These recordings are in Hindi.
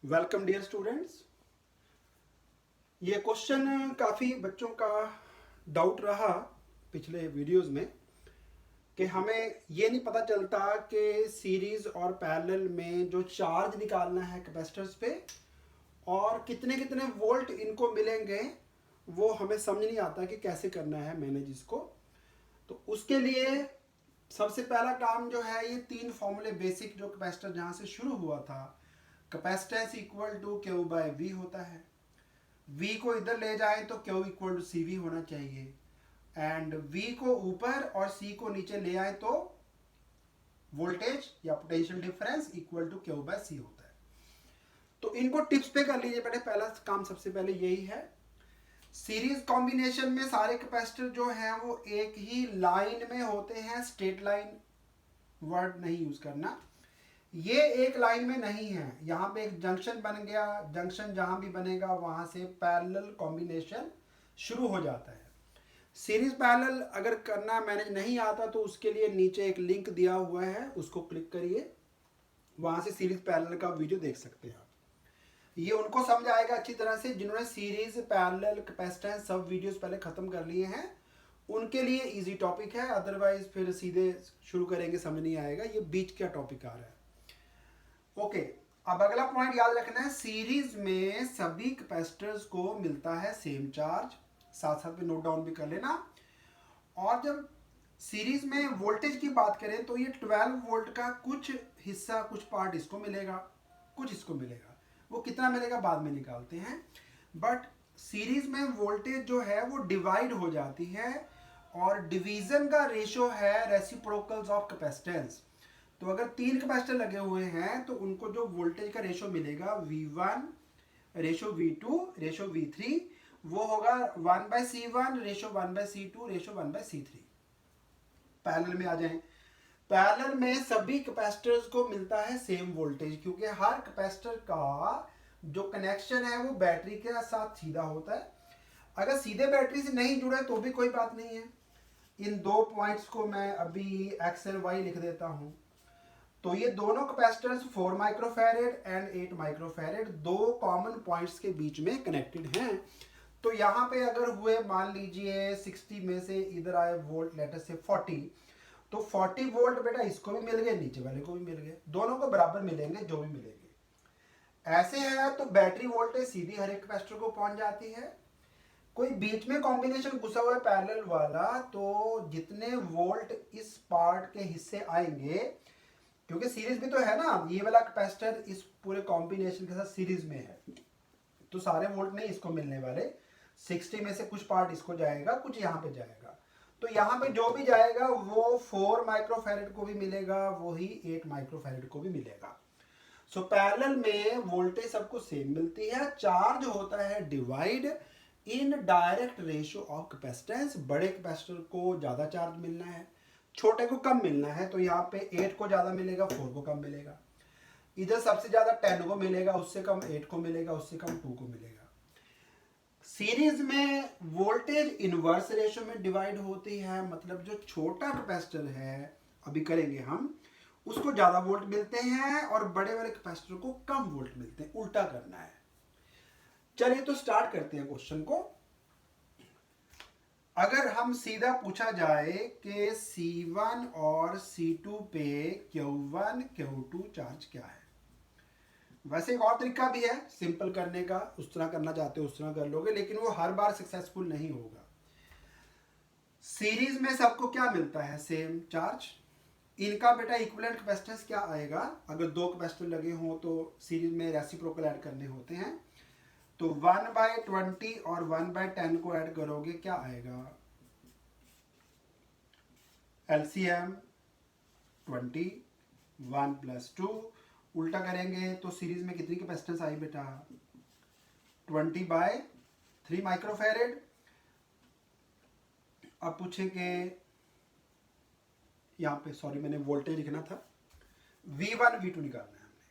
Welcome dear students. ये क्वेश्चन काफ़ी बच्चों का डाउट रहा पिछले वीडियोस में कि हमें ये नहीं पता चलता कि सीरीज और पैरेलल में जो चार्ज निकालना है कैपेसिटर्स पे और कितने कितने वोल्ट इनको मिलेंगे, वो हमें समझ नहीं आता कि कैसे करना है मैनेज इसको। तो उसके लिए सबसे पहला काम जो है, ये तीन फॉर्मूले बेसिक जो कैपेसिटर जहाँ से शुरू हुआ था, capacitance equal to Q by V होता है। v को इधर ले जाएं तो q equal to C V होना चाहिए, एंड v को ऊपर और c को नीचे ले आए तो वोल्टेज या potential difference equal to Q by C होता है। तो इनको टिप्स पे कर लीजिए बेटे। पहला काम सबसे पहले यही है, सीरीज कॉम्बिनेशन में सारे कैपेसिटर जो हैं वो एक ही लाइन में होते हैं। स्ट्रेट लाइन वर्ड नहीं यूज करना, ये एक लाइन में नहीं है। यहाँ पे एक जंक्शन बन गया, जंक्शन जहां भी बनेगा वहां से पैरेलल कॉम्बिनेशन शुरू हो जाता है। सीरीज पैरेलल अगर करना मैनेज नहीं आता तो उसके लिए नीचे एक लिंक दिया हुआ है, उसको क्लिक करिए, वहां से सीरीज पैरेलल का वीडियो देख सकते हैं आप। ये उनको समझ आएगा अच्छी तरह से जिन्होंने सीरीज पैरेलल कैपेसिटेंस सब वीडियोस पहले खत्म कर लिए हैं, उनके लिए इजी टॉपिक है। अदरवाइज फिर सीधे शुरू करेंगे समझ नहीं आएगा, ये बीच का टॉपिक आ रहा है। ओके, अब अगला पॉइंट याद रखना है, सीरीज में सभी कैपेसिटर्स को मिलता है सेम चार्ज। साथ साथ में नोट डाउन भी कर लेना। और जब सीरीज में वोल्टेज की बात करें तो ये 12 वोल्ट का कुछ हिस्सा, कुछ पार्ट इसको मिलेगा, कुछ इसको मिलेगा। वो कितना मिलेगा बाद में निकालते हैं, बट सीरीज में वोल्टेज जो है वो डिवाइड हो जाती है और डिवीजन का रेशो है रेसिप्रोकल्स ऑफ कैपेसिटेंस। तो अगर तीन कैपेसिटर लगे हुए हैं तो उनको जो वोल्टेज का रेशो मिलेगा V1 ratio V2 ratio V3, वो होगा 1/C1 ratio 1/C2 ratio 1/C3। Parallel में आ जाएं, पैरेलल में सभी कैपेसिटर्स को मिलता है सेम वोल्टेज, क्योंकि हर कैपेसिटर का जो कनेक्शन है वो बैटरी के साथ सीधा होता है। अगर सीधे बैटरी से नहीं जुड़े तो भी कोई बात नहीं है। इन दो पॉइंट्स को मैं अभी एक्स एंड वाई लिख देता हूं। तो ये दोनों कैपेसिटर्स 4 माइक्रोफैरेड एंड 8 माइक्रोफैरेड दो कॉमन पॉइंट्स के बीच में कनेक्टेड हैं। तो यहाँ पे अगर हुए मान लीजिए 60 में से इधर आए वोल्ट लेटर से 40, तो 40 वोल्ट बेटा इसको भी मिल गए, नीचे वाले को भी मिल गए, दोनों को बराबर मिलेंगे जो भी मिलेंगे। ऐसे है तो बैटरी वोल्टेज सीधी हर एक कैपेसिटर को पहुंच जाती है। कोई बीच में कॉम्बिनेशन घुसा हुआ है पैरेलल वाला, तो जितने वोल्ट इस पार्ट के हिस्से आएंगे, क्योंकि सीरीज में तो है ना, ये वाला कैपेसिटर इस पूरे कॉम्बिनेशन के साथ सीरीज में है, तो सारे वोल्ट नहीं इसको मिलने वाले। 60 में से कुछ पार्ट इसको जाएगा, कुछ यहाँ पे जाएगा। तो यहाँ पे जो भी जाएगा वो 4 माइक्रोफैरेड को भी मिलेगा, वही 8 माइक्रोफैरेड को भी मिलेगा। सो पैरेलल में वोल्टेज सबको सेम मिलती है। चार्ज होता है divide in direct ratio of capacitance. बड़े कैपेसिटर को ज़्यादा चार्ज मिलना है, छोटे को कम मिलना है, तो यहाँ पे 8 को ज़्यादा मिलेगा, 4 को कम मिलेगा। इधर सबसे ज़्यादा 10 को मिलेगा, उससे कम 8 को मिलेगा, उससे कम 2 को मिलेगा। सीरीज में वोल्टेज इनवर्स रेशियो में डिवाइड होती है, मतलब जो छोटा कैपेसिटर है, अभी करेंगे हम, उसको ज़्यादा वोल्ट मिलते हैं और बड़े वाले कैपेसिटर को कम वोल्ट मिलते हैं। उल्टा करना है। चलिए तो स्टार्ट करते हैं क्वेश्चन को। अगर हम सीधा पूछा जाए कि C1 और C2 पे Q1 Q2 चार्ज क्या है, वैसे एक और तरीका भी है सिंपल करने का, उस तरह करना चाहते हो उस तरह कर लोगे, लेकिन वो हर बार सक्सेसफुल नहीं होगा। सीरीज में सबको क्या मिलता है, सेम चार्ज। इनका बेटा इक्विवेलेंट कैपेसिटेंस क्या आएगा, अगर दो कैपेसिटर लगे हों तो सीरीज में रेसिप्रोकल ऐड करने होते हैं, तो 1/20 और 1/10 को ऐड करोगे, क्या आएगा, एलसीएम 20, 1 + 2। उल्टा करेंगे तो सीरीज में कितनी कैपेसिटेंस आई बेटा, 20/3 माइक्रोफैरेड। अब पूछेंगे, यहाँ पे सॉरी मैंने वोल्टेज लिखना था, V1 V2 निकालना है हमने,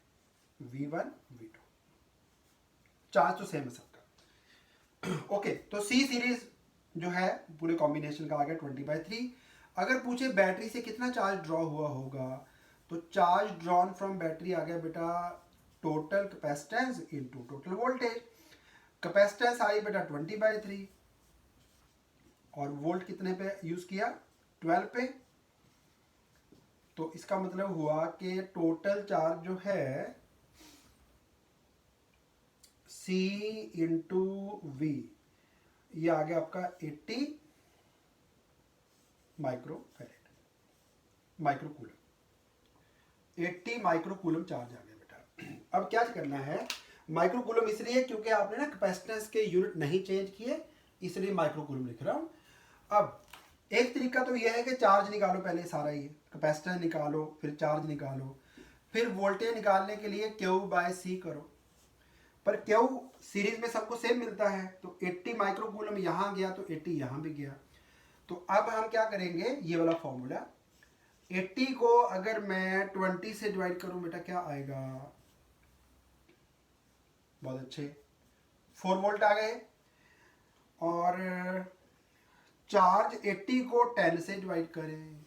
V1 V2। चार्ज तो सेम है सबका। ओके, तो सी सीरीज जो है पूरे कॉम्बिनेशन का आ गया 20/3। अगर पूछे बैटरी से कितना चार्ज ड्रॉ हुआ होगा, तो चार्ज ड्रॉन फ्रॉम बैटरी आ गया बेटा total capacitance into total voltage. Capacitance आई बेटा 20/3 और वोल्ट कितने पे यूज किया, 12 पे। तो इसका मतलब हुआ कि टोटल चार्ज जो है C इंटू वी, ये आ गया आपका 80 माइक्रोकूलम, 80 माइक्रोकूलम चार्ज आ गया बेटा। अब क्या करना है, माइक्रोकूलम इसलिए क्योंकि आपने ना कैपेसिटेंस के यूनिट नहीं चेंज किए, इसलिए माइक्रोकूलम लिख रहा हूं। अब एक तरीका तो यह है कि चार्ज निकालो पहले सारा, ये कैपेसिटेंस निकालो, फिर चार्ज निकालो, फिर वोल्टेज निकालने के लिए Q/C करो। पर Q सीरीज में सबको सेम मिलता है, तो 80 माइक्रोकूलम यहाँ गया तो 80 यहाँ भी गया। तो अब हम क्या करेंगे, ये वाला फॉर्मूला 80 को अगर मैं 20 से डिवाइड करूं बेटा क्या आएगा, बहुत अच्छे 4 वोल्ट आ गए। और चार्ज 80 को 10 से डिवाइड करें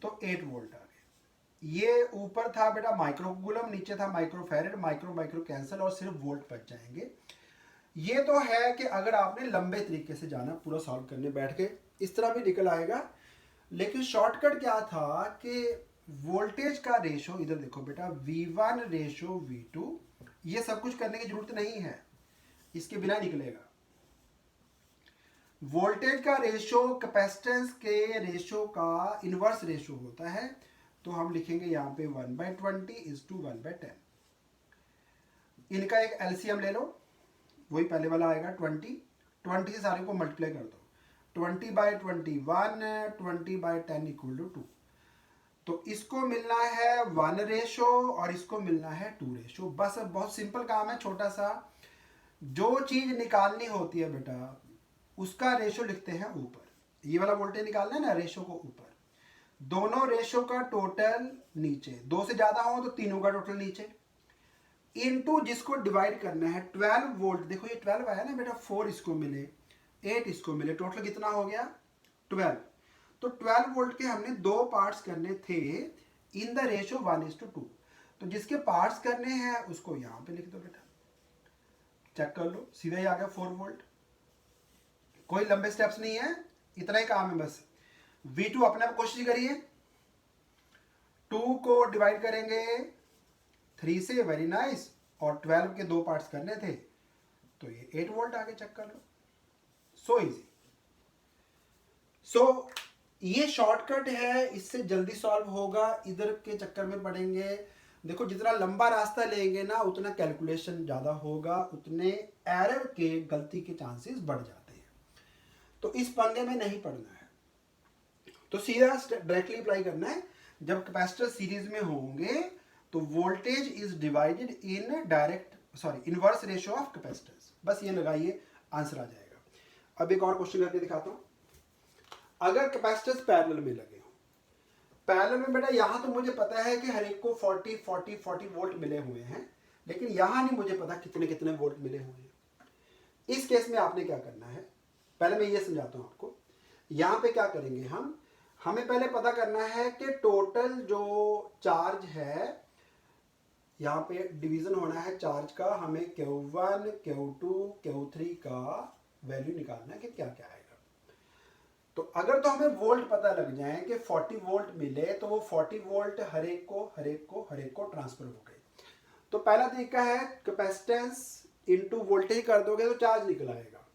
तो 8 वोल्ट आ गए। ये ऊपर था बेटा माइक्रोकूलम, नीचे था माइक्रोफैरेड, माइक्रो कैंसिल और सिर्फ वोल्ट बच जाएंगे। ये तो है कि अगर आपने लंबे तरीके से जाना, पूरा सॉल्व करने बैठ के इस तरह भी निकल आएगा। लेकिन शॉर्टकट क्या था कि वोल्टेज का रेशो, इधर देखो बेटा V1 रेशो V2, ये सब कुछ करने की जरूरत नहीं है, इसके बिना निकलेगा। वोल्टेज का रेशो कैपेसिटेंस के रेशो का इनवर्स रेशो होता है, तो हम लिखेंगे यहाँ पे 1/20 इज टू 1/10। इनका एक एलसीएम ले लो, वही पहले वाला आएगा 20 से सारे को मल्टीप्लाई कर दो, 20/21, 20/10 इक्वल टू 2। तो इसको मिलना है 1 रेशो और इसको मिलना है 2 रेशो। बस बहुत सिंपल काम है, छोटा सा। जो चीज निकालनी होती है बेटा उसका रेशो लिखते हैं ऊपर, ये वाला वोल्टेज निकालना है ना, रेशो को ऊपर, दोनों रेशो का टोटल नीचे, 2 से ज्यादा हो तो तीनों का टोटल नीचे, इनटू जिसको डिवाइड करना है 12 वोल्ट। देखो ये 12 आया ना बेटा, 4 इसको मिले, 8 इसको मिले, टोटल कितना हो गया 12। तो 12 वोल्ट के हमने 2 पार्ट्स करने थे इन द रेशो 1:2। तो जिसके पार्ट्स करने हैं उसको यहां पे लिख दो बेटा, चेक कर लो, सीधा ही आ गया 4 वोल्ट। कोई लंबे स्टेप्स नहीं है, इतना ही काम है बस। V2 अपने आप कोशिश करिए, 2 को डिवाइड करेंगे 3 से, वेरी नाइस, और 12 के 2 पार्ट्स करने थे तो ये 8 वोल्ट आगे, चेक कर लो, सो इजी। सो ये शॉर्टकट है, इससे जल्दी सॉल्व होगा, इधर के चक्कर में पड़ेंगे। देखो जितना लंबा रास्ता लेंगे ना उतना कैलकुलेशन ज़्यादा होगा, उतने एरर के, गलती के चांसेस बढ़ जाते हैं। तो इस पंगे में नहीं पड़ना है, तो सीधा डायरेक्टली अप्लाई करना है। जब कैपेसिटर सीरीज में होंगे तो voltage is divided in inverse ratio of capacitance, बस ये लगाइए, आंसर आ जाएगा। अब एक और क्वेश्चन करके दिखाता हूं। अगर कैपेसिटर्स पैरेलल में लगे हो, पैरेलल में बेटा यहां तो मुझे पता है कि हर एक को 40 वोल्ट मिले हुए हैं, लेकिन यहां नहीं मुझे पता कितने कितने वोल्ट मिले हुए हैं। इस केस में आपने क्या करना है, पहले मैं ये समझाता हूं आपको। यहां पे क्या करेंगे हम, हमें पहले पता करना है कि टोटल जो चार्ज है, यहां पे डिवीजन होना है चार्ज का, हमें Q1, Q2, Q3 का वैल्यू निकालना है कि क्या क्या आएगा। तो अगर तो हमें वोल्ट पता लग जाए कि 40 वोल्ट मिले तो वो 40 वोल्ट हर एक को ट्रांसफर हो गए। तो पहला तरीका है कैपेसिटेंस इनटू वोल्टेज कर दोगे तो चार्ज निकल आएगा।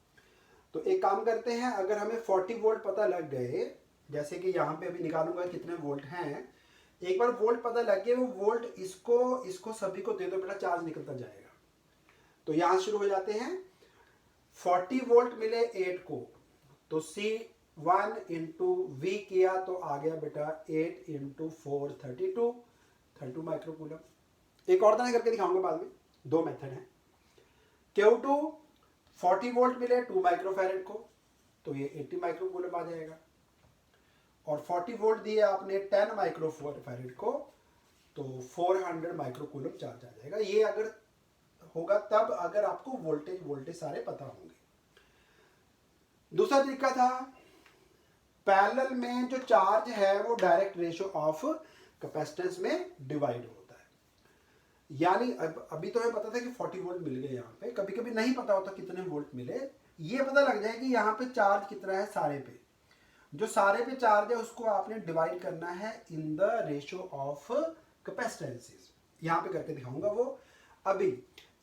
तो एक काम करते हैं, अगर हमें 40 वोल्ट पता लग गए, जैसे कि यहाँ पे अभी निकालूंगा कितने वोल्ट हैं, एक बार वोल्ट पता लग गए, वो वोल्ट इसको सभी को दे दो बेटा, चार्ज निकलता जाएगा। तो यहां शुरू हो जाते हैं, 40 वोल्ट मिले 8 को, तो C1 इंटू V किया तो आ गया बेटा 8 इंटू 4 32 माइक्रोकूलम। एक और तरह करके दिखाऊंगा बाद में, 2 मेथड है। Q2 40 वोल्ट मिले 2 माइक्रोफैरेड को, तो ये 80 माइक्रोकूलम आ जाएगा। और 40 वोल्ट दिए आपने 10 माइक्रोफैरेड को, तो 400 माइक्रोकूलम चार्ज आ जाएगा। ये अगर होगा तब, अगर आपको वोल्टेज सारे पता होंगे। दूसरा तरीका था, पैरेलल में जो चार्ज है वो डायरेक्ट रेशो ऑफ कैपेसिटेंस में डिवाइड होता है। यानी अभी तो हमें पता था कि 40 वोल्ट मिल गए यहाँ पे, कभी कभी नहीं पता होता कितने वोल्ट मिले। ये पता लग जाए कि यहाँ पे चार्ज कितना है सारे पे। जो सारे पे चार्ज है उसको आपने डिवाइड करना है इन द रेशियो ऑफ कैपेसिटेंसेस। यहाँ पे करके दिखाऊंगा वो। अभी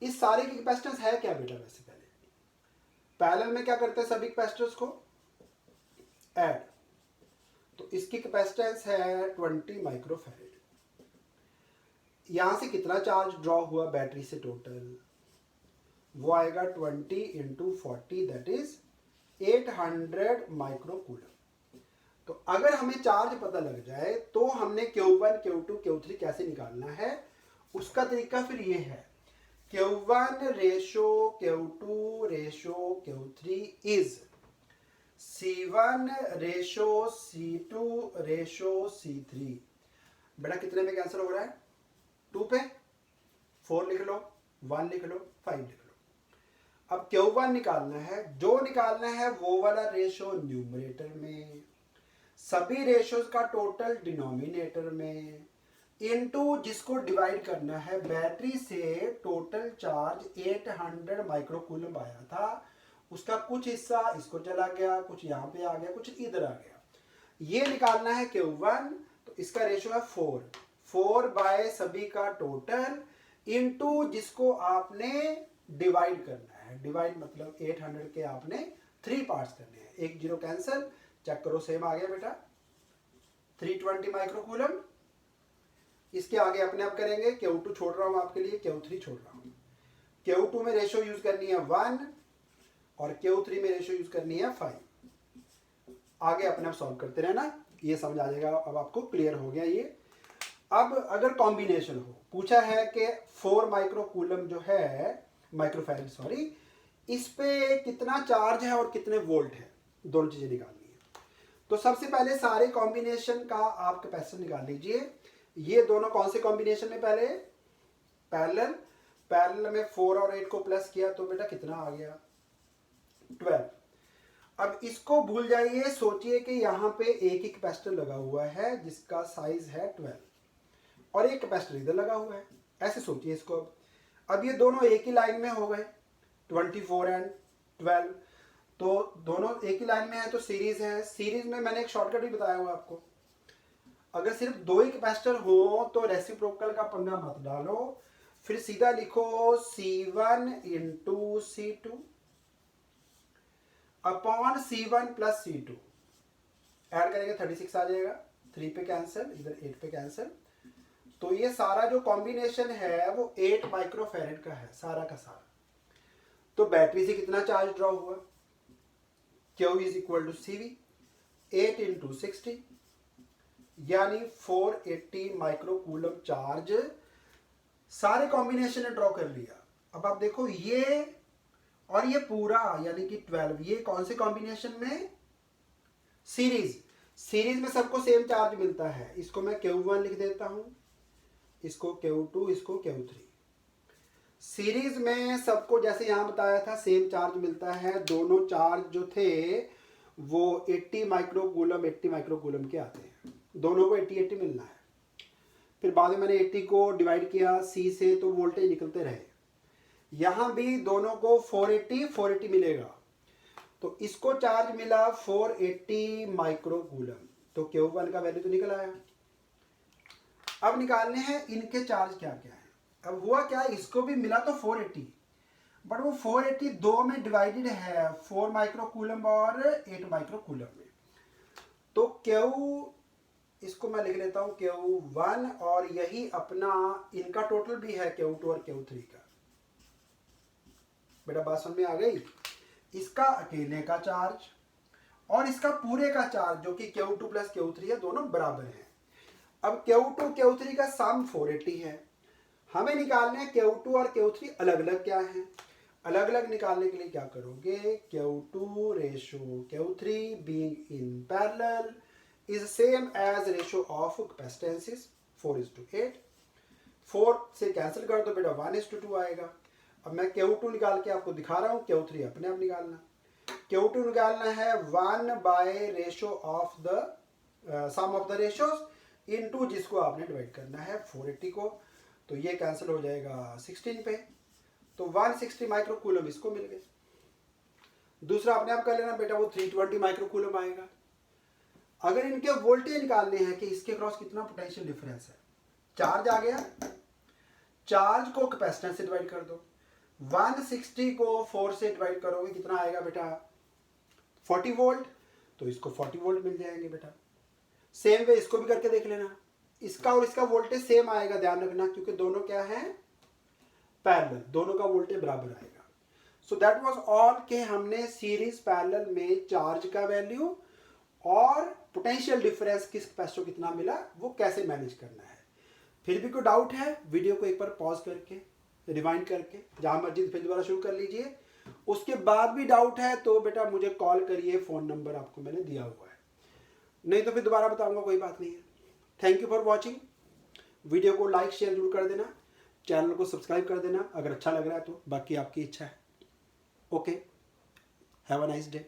इस सारे की कैपेसिटेंस है क्या बेटा? वैसे पहले पैरेलल में क्या करते हैं, सभी कैपेसिटर्स को ऐड। तो इसकी कैपेसिटेंस है 20 माइक्रोफैरेड। यहां से कितना चार्ज ड्रॉ हुआ बैटरी से टोटल? वो आएगा 20 इंटू 40, दैट इज 800 माइक्रोकूलम। तो अगर हमें चार्ज पता लग जाए तो हमने Q1, Q2, Q3 कैसे निकालना है, उसका तरीका फिर ये है। Q1 ratio Q2 ratio Q3 is C1 ratio C2 ratio C3। बेटा कितने में कैंसिल हो रहा है? 2 पे 4 लिख लो, 1 लिख लो, 5 लिख लो। अब Q1 निकालना है, जो निकालना है वो वाला रेशो न्यूमरेटर में, सभी रेशोज का टोटल डिनोमिनेटर में, इनटू जिसको डिवाइड करना है बैटरी से टोटल चार्ज 800 माइक्रोकूलम आया था, उसका कुछ हिस्सा इसको चला गया, कुछ यहाँ पे आ गया, कुछ इधर आ गया। ये निकालना है Q1, तो इसका रेशो है 4 बाय सभी का टोटल इनटू जिसको आपने डिवाइड करना है। डिवाइड मतलब 800 के आपने 3 पार्ट्स करने हैं। एक जीरो कैंसिल, चेक करो सेम आ गया बेटा 320 माइक्रोकूलम। इसके आगे अपने आप करेंगे, Q2 छोड़ रहा हूं आपके लिए, Q3 छोड़ रहा हूं। Q2 में रेशो यूज करनी है 1 और Q3 में रेशो यूज करनी है 5। आगे अपने आप सॉल्व करते रहना, ये समझ आ जाएगा। अब आपको क्लियर हो गया ये। अब अगर कॉम्बिनेशन हो, पूछा है कि 4 माइक्रोकूलम जो है, माइक्रोफैरेड सॉरी, इस पे कितना चार्ज है और कितने वोल्ट है, दोनों चीजें निकालनी है। तो सबसे पहले सारे कॉम्बिनेशन का आप कैपेसिटर निकाल लीजिए। ये दोनों कौन से कॉम्बिनेशन में? पहले पैरेलल। पैरेलल में 4 और 8 को प्लस किया तो बेटा कितना आ गया? 12। अब इसको भूल जाइए, सोचिए कि यहाँ पे एक ही कैपेसिटर लगा हुआ है जिसका साइज है 12 और एक कैपेसिटर इधर लगा हुआ है, ऐसे सोचिए इसको। अब ये दोनों एक ही लाइन में हो गए 24 एंड 12, तो दोनों एक ही लाइन में है तो सीरीज है। सीरीज में मैंने एक शॉर्टकट भी बताया हुआ आपको, अगर सिर्फ 2 ही कैपेसिटर हो तो रेसिप्रोकल का पंगा मत डालो, फिर सीधा लिखो C1 into C2 upon C1 plus C2। Add करेंगे 36 आ जाएगा, 3 पे कैंसिल, इधर 8 पे कैंसिल। तो ये सारा जो कॉम्बिनेशन है वो 8 माइक्रोफैरेड का है, सारा का सारा। तो बैटरी से कितना चार्ज ड्रॉ हुआ? Q is equal to CV 8 into 60 यानी 480 माइक्रोकूलम चार्ज सारे कॉम्बिनेशन ने ड्रॉ कर लिया। अब आप देखो ये और ये पूरा यानी कि 12, ये कौन से कॉम्बिनेशन में? सीरीज। सीरीज में सबको सेम चार्ज मिलता है। इसको मैं Q1 लिख देता हूं, इसको Q2, इसको Q3। सीरीज में सबको जैसे यहां बताया था सेम चार्ज मिलता है। दोनों चार्ज जो थे वो 80 माइक्रोकूलम के आते हैं, दोनों को 80 मिलना है। फिर बाद में मैंने 80 को डिवाइड किया C से तो वोल्टेज निकलते रहे। यहां भी दोनों को 480 मिलेगा, तो इसको चार्ज मिला 480 माइक्रोकूलम, तो Q1 का वैल्यू तो निकल आया। अब निकालने हैं इनके चार्ज क्या क्या है। अब हुआ क्या, इसको भी मिला तो 480, बट वो 480 दो में डिवाइडेड है, 4 माइक्रोकूलम और 8 माइक्रोकूलम में। तो Q, इसको मैं लिख लेता हूं Q1, और यही अपना इनका टोटल भी है Q2 और Q3 का। बेटा बात समझ में आ गई? इसका अकेले का चार्ज और इसका पूरे का चार्ज जो कि Q2 प्लस Q3 है, दोनों बराबर हैं। अब Q2 Q3 का सम 480 है। हमें निकालने हैं Q2 और Q3 अलग अलग क्या है। अलग अलग निकालने के लिए क्या करोगे, Q2 ratio Q3 being in parallel is same as ratio of capacitances 4:8। 4 से कैंसिल कर दो बेटा 1:2 आएगा। अब मैं Q2 निकाल के आपको दिखा रहा हूं, Q3 अपने आप निकालना। Q2 निकालना है 1 by ratio of the sum of the ratios into जिसको आपने डिवाइड करना है 480 को। तो ये कैंसिल हो जाएगा 16 पे, तो 160 माइक्रोकूलम इसको मिल गए। दूसरा अपने आप कर लेना बेटा, वो 320 माइक्रोकूलम आएगा। अगर इनके वोल्टेज निकालने हैं कि इसके क्रॉस कितना पोटेंशियल डिफरेंस है, चार्ज आ गया, चार्ज को कैपेसिटेंस से डिवाइड कर दो, 160 को 4 से डिवाइड करोगे कितना आएगा बेटा 40 वोल्ट, तो इसको 40 वोल्ट मिल जाएंगे बेटा। सेम वे इसको भी करके देख लेना, इसका और इसका वोल्टेज सेम आएगा, ध्यान रखना, क्योंकि दोनों क्या है पैरेलल, दोनों का वोल्टेज बराबर आएगा। सो दैट वाज ऑल के हमने सीरीज पैरेलल में चार्ज का वैल्यू और पोटेंशियल डिफरेंस किस कैपेसिटर कितना मिला वो कैसे मैनेज करना है। फिर भी कोई डाउट है वीडियो को एक बार पॉज करके रिवाइंड करके जहां मर्जी फिर दोबारा शुरू कर लीजिए। उसके बाद भी डाउट है तो बेटा मुझे कॉल करिए, फ़ोन नंबर आपको मैंने दिया हुआ है, नहीं तो फिर दोबारा बताऊंगा, कोई बात नहीं है। Thank you for watching. Video को लाइक शेयर जरूर कर देना, चैनल को सब्सक्राइब कर देना अगर अच्छा लग रहा है तो, बाकी आपकी इच्छा है। Okay, have a nice day.